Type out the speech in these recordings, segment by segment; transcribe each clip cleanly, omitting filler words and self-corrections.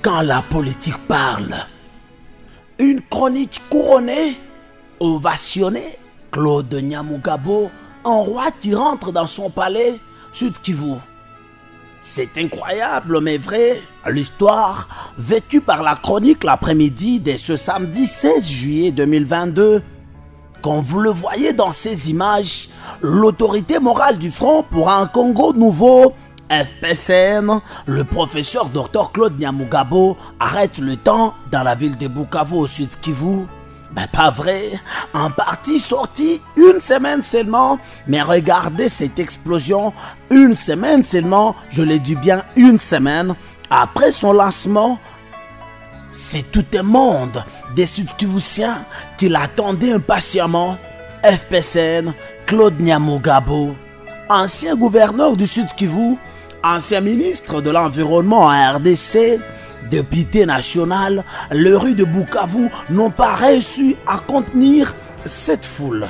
Quand la politique parle, une chronique couronnée, ovationnée, Claude Nyamugabo, un roi qui rentre dans son palais, Sud Kivu. C'est incroyable mais vrai, l'histoire vécue par la chronique l'après-midi de ce samedi 16 juillet 2022. Comme vous le voyez dans ces images, l'autorité morale du Front pour un Congo nouveau, FPCN, le professeur Dr Claude Nyamugabo arrête le temps dans la ville de Bukavu au Sud Kivu. Ben pas vrai, un parti sorti une semaine seulement, mais regardez cette explosion, une semaine seulement, je l'ai dit bien une semaine, après son lancement, c'est tout un monde des Sud-Kivusiens qui l'attendaient impatiemment. FPCN, Claude Nyamugabo, ancien gouverneur du Sud-Kivu, ancien ministre de l'Environnement en RDC, député national, les rues de Bukavu n'ont pas réussi à contenir cette foule,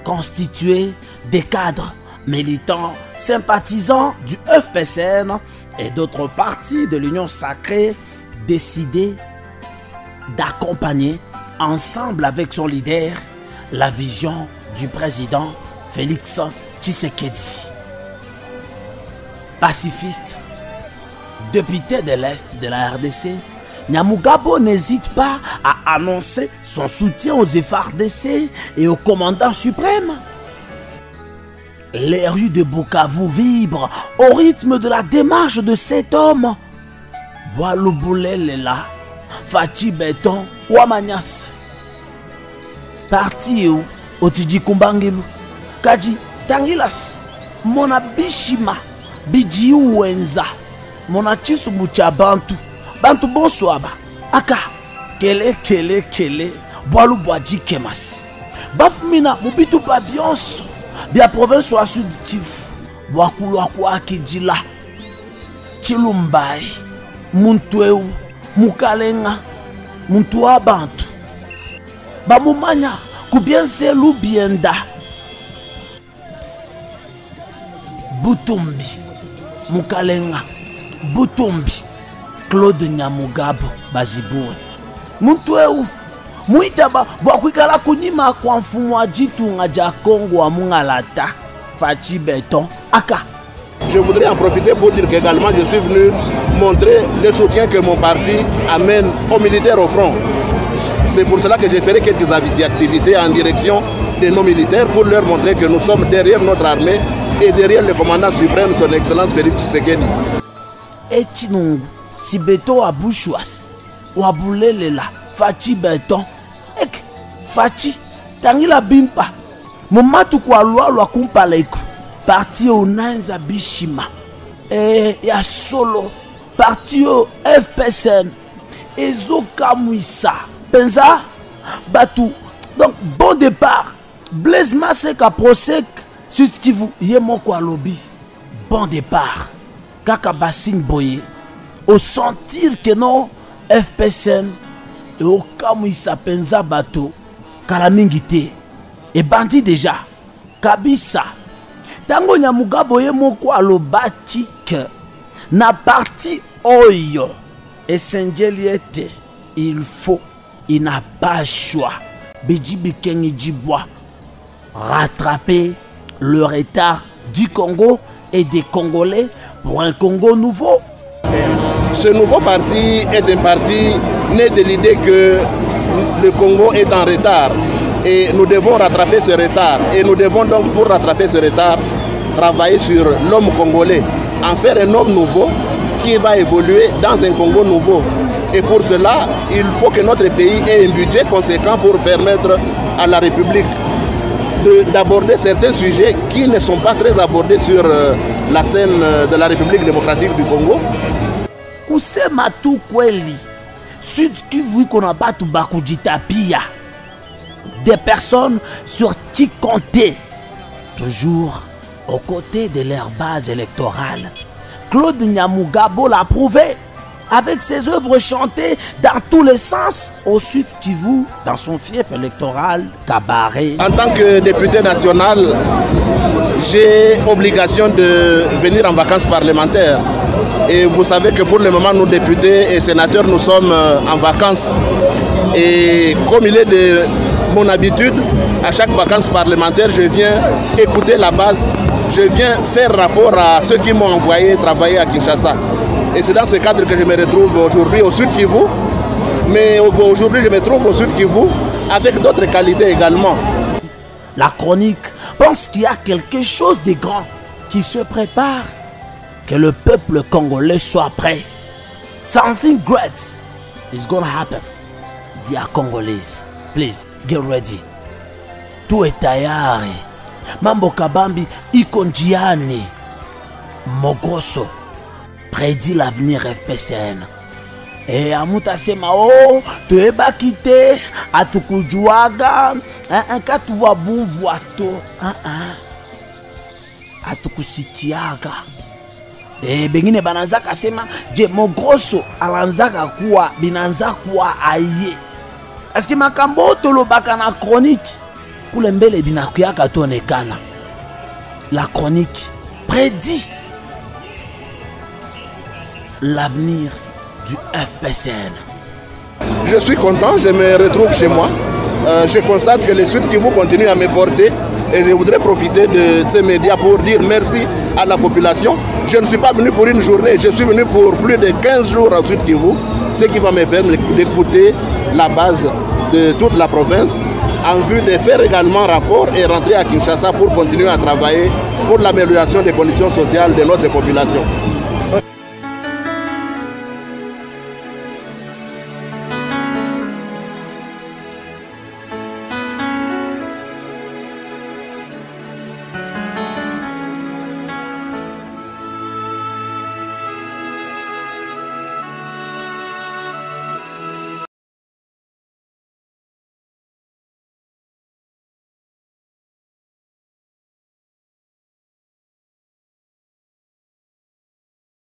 constituée des cadres, militants, sympathisants du FPCN et d'autres partis de l'Union sacrée, décidés d'accompagner, ensemble avec son leader, la vision du président Félix Tshisekedi. Pacifiste, député de l'Est de la RDC, Nyamugabo n'hésite pas à annoncer son soutien aux FARDC et au commandant suprême. Les rues de Bukavu vibrent au rythme de la démarche de cet homme. Boaluboulelela, Fachi Beton, Ouamanyas. Parti où Otiji Kumbangilu, Kaji Tangilas, Monabishima, Biji Wenza. Monachisu mucha bantu bonsoaba aka kele boalu boaji kemas bafumina mubitu pa bionso bia province wa Sud Kivu boakulu akwa akijila chilumbai muntu mukalenga muntu wa bantu bamumanya kubiense lubienda butumbi mukalenga Butumbi, Claude Nyamugabo, Baziboué. Muntu muitaba bwakwikala kunima kwa mfumo wa jitunga ja Congo wa mungalata Fachi Beton aka. Je voudrais en profiter pour dire qu'également je suis venu montrer le soutien que mon parti amène aux militaires au front. C'est pour cela que j'ai fait quelques activités en direction de nos militaires pour leur montrer que nous sommes derrière notre armée et derrière le commandant suprême, son excellence Félix Tshisekedi. Et Chinungu, si Beto Abouchouas, ou Aboulelela, Fachi Beton, ek, Fachi, Tangila Bimpa, Momatu kwa lwa kumpa leku, parti au Nanza Bishima, et ya solo, parti au FPCN, Ezo Kamwisa, Penza, Batou, donc bon départ, Blaise Maseka Prosek, Sud-Kivu, Yemo kwa lobby, bon départ. Kaka Bassine Boye, au sentir que non, FPCN et au Kamwisa Penza Bato, Kalamingite, et bandit déjà, Kabisa, Tango Nyamugabo Yemoko alobaki que na parti Oyo, et Sengeliete, il n'a pas choix, Bijibi Kengi Djibois, rattraper le retard du Congo et des Congolais pour un Congo nouveau. Ce nouveau parti est un parti né de l'idée que le Congo est en retard et nous devons rattraper ce retard. Et nous devons donc, pour rattraper ce retard, travailler sur l'homme congolais, en faire un homme nouveau qui va évoluer dans un Congo nouveau. Et pour cela, il faut que notre pays ait un budget conséquent pour permettre à la République d'aborder certains sujets qui ne sont pas très abordés sur la scène de la République démocratique du Congo. Kusema tu kweli, Sud Kivu kona batu bakujita pia. Des personnes sur qui compter, toujours aux côtés de leur base électorale. Claude Nyamugabo l'a prouvé avec ses œuvres chantées dans tous les sens au Sud Kivu, dans son fief électoral Kabaré. En tant que député national, j'ai obligation de venir en vacances parlementaires. Et vous savez que pour le moment, nous députés et sénateurs, nous sommes en vacances. Et comme il est de mon habitude, à chaque vacances parlementaire, je viens écouter la base, je viens faire rapport à ceux qui m'ont envoyé travailler à Kinshasa. Et c'est dans ce cadre que je me retrouve aujourd'hui au Sud Kivu. Mais aujourd'hui, je me trouve au Sud Kivu avec d'autres qualités également. La chronique pense qu'il y a quelque chose de grand qui se prépare. Que le peuple congolais soit prêt. Something great is gonna happen. Dear Congolese, please get ready. Tout est tayari. Mambo kabambi iko njiani. Mogroso prédit l'avenir FPCN. Et amuta sema oh tueba kite atukujuaga katuwa bumvuato atukusikiaga. Bengine bananzaka sema je Mogroso alanzaka kuwa binanza kuwa aye. Aski makambo tolobaka na chronique kule mbele binakuyaka tonekana. La chronique prédit l'avenir du FPCN. Je suis content, je me retrouve chez moi. Je constate que les suites qui vous continuent à me porter et je voudrais profiter de ces médias pour dire merci à la population. Je ne suis pas venu pour une journée, je suis venu pour plus de 15 jours à Sud Kivu, ce qui va me permettre d'écouter la base de toute la province en vue de faire également rapport et rentrer à Kinshasa pour continuer à travailler pour l'amélioration des conditions sociales de notre population.